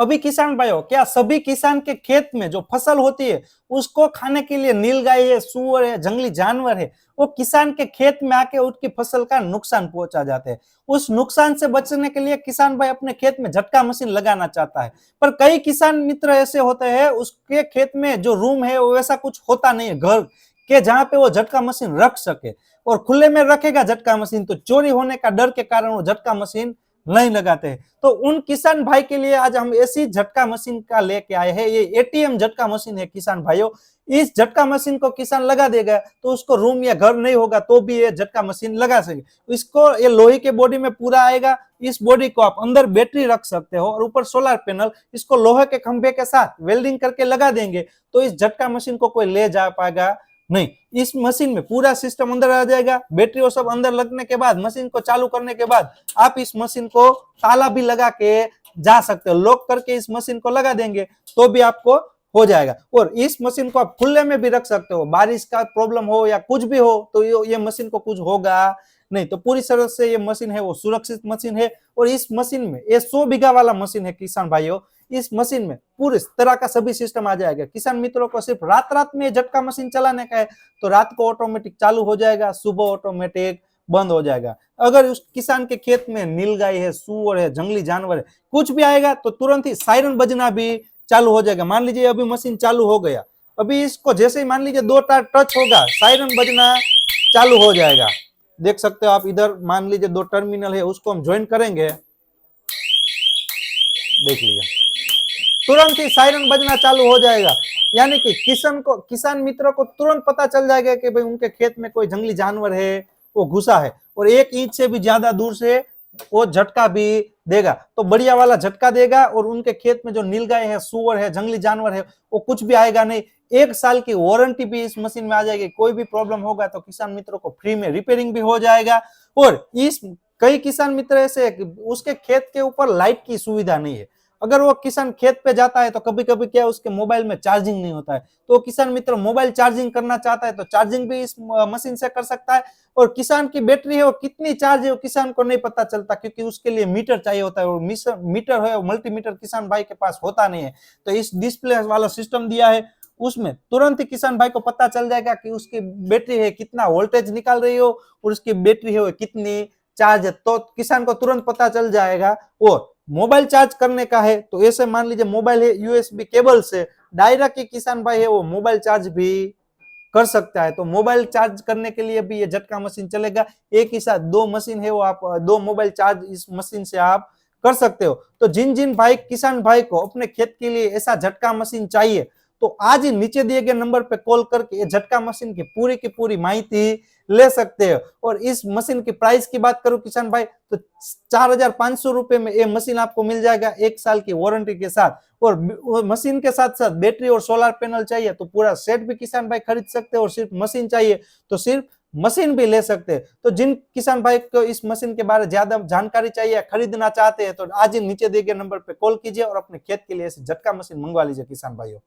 अभी किसान भाइयों, क्या सभी किसान के खेत में जो फसल होती है उसको खाने के लिए नीलगाय है, सूअर है, जंगली जानवर है, वो किसान के खेत में आके उसकी फसल का नुकसान पहुंचा जाते हैं। उस नुकसान से बचने के लिए किसान भाई अपने खेत में झटका मशीन लगाना चाहता है, पर कई किसान मित्र ऐसे होते हैं उसके खेत में जो रूम है वो वैसा कुछ होता नहीं है घर के जहां पे वो झटका मशीन रख सके, और खुले में रखेगा झटका मशीन तो चोरी होने का डर के कारण वो झटका मशीन नहीं लगाते हैं। तो उन किसान भाई के लिए आज हम ऐसी झटका मशीन का लेके आए हैं। ये एटीएम झटका मशीन है किसान भाइयों। इस झटका मशीन को किसान लगा देगा तो उसको रूम या घर नहीं होगा तो भी ये झटका मशीन लगा सके। इसको ये लोहे के बॉडी में पूरा आएगा। इस बॉडी को आप अंदर बैटरी रख सकते हो और ऊपर सोलर पैनल, इसको लोहे के खंभे के साथ वेल्डिंग करके लगा देंगे तो इस झटका मशीन को कोई ले जा पाएगा नहीं। इस मशीन में पूरा सिस्टम अंदर आ जाएगा। बैटरी और सब अंदर लगने के बाद मशीन को चालू करने के बाद आप इस मशीन को ताला भी लगा के जा सकते हो, लॉक करके इस मशीन को लगा देंगे तो भी आपको हो जाएगा। और इस मशीन को आप खुले में भी रख सकते हो, बारिश का प्रॉब्लम हो या कुछ भी हो तो ये मशीन को कुछ होगा नहीं। तो पूरी तरह से ये मशीन है वो सुरक्षित मशीन है। और इस मशीन में ये 100 बीघा वाला मशीन है किसान भाइयों। इस मशीन में पूरे तरह का सभी सिस्टम आ जाएगा। किसान मित्रों को सिर्फ रात में झटका मशीन चलाने का है तो रात को ऑटोमेटिक चालू हो जाएगा, सुबह ऑटोमेटिक बंद हो जाएगा। अगर उस किसान के खेत में नीलगाय है, सूअर है, जंगली जानवर है, कुछ भी आएगा तो तुरंत ही सायरन बजना भी चालू हो जाएगा। मान लीजिए अभी मशीन चालू हो गया, अभी इसको जैसे ही मान लीजिए 2 टार टच होगा सायरन बजना चालू हो जाएगा। देख सकते हो आप इधर मान लीजिए 2 टर्मिनल है उसको हम ज्वाइन करेंगे, देख लिया तुरंत ही सायरन बजना चालू हो जाएगा। यानी कि किसान मित्रों को तुरंत पता चल जाएगा कि भाई उनके खेत में कोई जंगली जानवर है वो घुसा है, और 1 इंच से भी ज्यादा दूर से वो झटका भी देगा तो बढ़िया वाला झटका देगा। और उनके खेत में जो नीलगाय है, सूअर है, जंगली जानवर है वो कुछ भी आएगा नहीं। 1 साल की वारंटी भी इस मशीन में आ जाएगी। कोई भी प्रॉब्लम होगा तो किसान मित्रों को फ्री में रिपेयरिंग भी हो जाएगा। और इस कई किसान मित्र ऐसे उसके खेत के ऊपर लाइट की सुविधा नहीं है। अगर वो किसान खेत पे जाता है तो कभी कभी क्या उसके मोबाइल में चार्जिंग नहीं होता है, तो किसान मित्र मोबाइल चार्जिंग करना चाहता है तो चार्जिंग भी इस मशीन से कर सकता है। और किसान की बैटरी है वो कितनी चार्ज है वो किसान को नहीं पता चलता, क्योंकि उसके लिए मीटर चाहिए होता है। और मीटर है मल्टीमीटर किसान भाई के पास होता नहीं है। तो इस डिस्प्ले वाला सिस्टम दिया है, उसमें तुरंत ही किसान भाई को पता चल जाएगा कि उसकी बैटरी है कितना वोल्टेज निकाल रही हो और उसकी बैटरी है वो कितनी चार्ज है, तो किसान को तुरंत पता चल जाएगा। और मोबाइल चार्ज करने का है तो ऐसे मान लीजिए मोबाइल है यूएसबी केबल से डायरेक्ट ही किसान भाई है वो मोबाइल चार्ज भी कर सकता है। तो मोबाइल चार्ज करने के लिए भी ये झटका मशीन चलेगा। एक ही साथ 2 मशीन है वो आप 2 मोबाइल चार्ज इस मशीन से आप कर सकते हो। तो जिन जिन भाई किसान भाई को अपने खेत के लिए ऐसा झटका मशीन चाहिए तो आज ही नीचे दिए गए नंबर पे कॉल करके ये झटका मशीन की पूरी माहिती ले सकते हो। और इस मशीन की प्राइस की बात करूं किसान भाई तो 4,500 रुपए में ये मशीन आपको मिल जाएगा 1 साल की वारंटी के साथ। और मशीन के साथ साथ बैटरी और सोलर पैनल चाहिए तो पूरा सेट भी किसान भाई खरीद सकते हैं, और सिर्फ मशीन चाहिए तो सिर्फ मशीन भी ले सकते हैं। तो जिन किसान भाई को इस मशीन के बारे में ज्यादा जानकारी चाहिए, खरीदना चाहते हैं तो आज ही नीचे दिए गए नंबर पे कॉल कीजिए और अपने खेत के लिए झटका मशीन मंगवा लीजिए किसान भाइयों।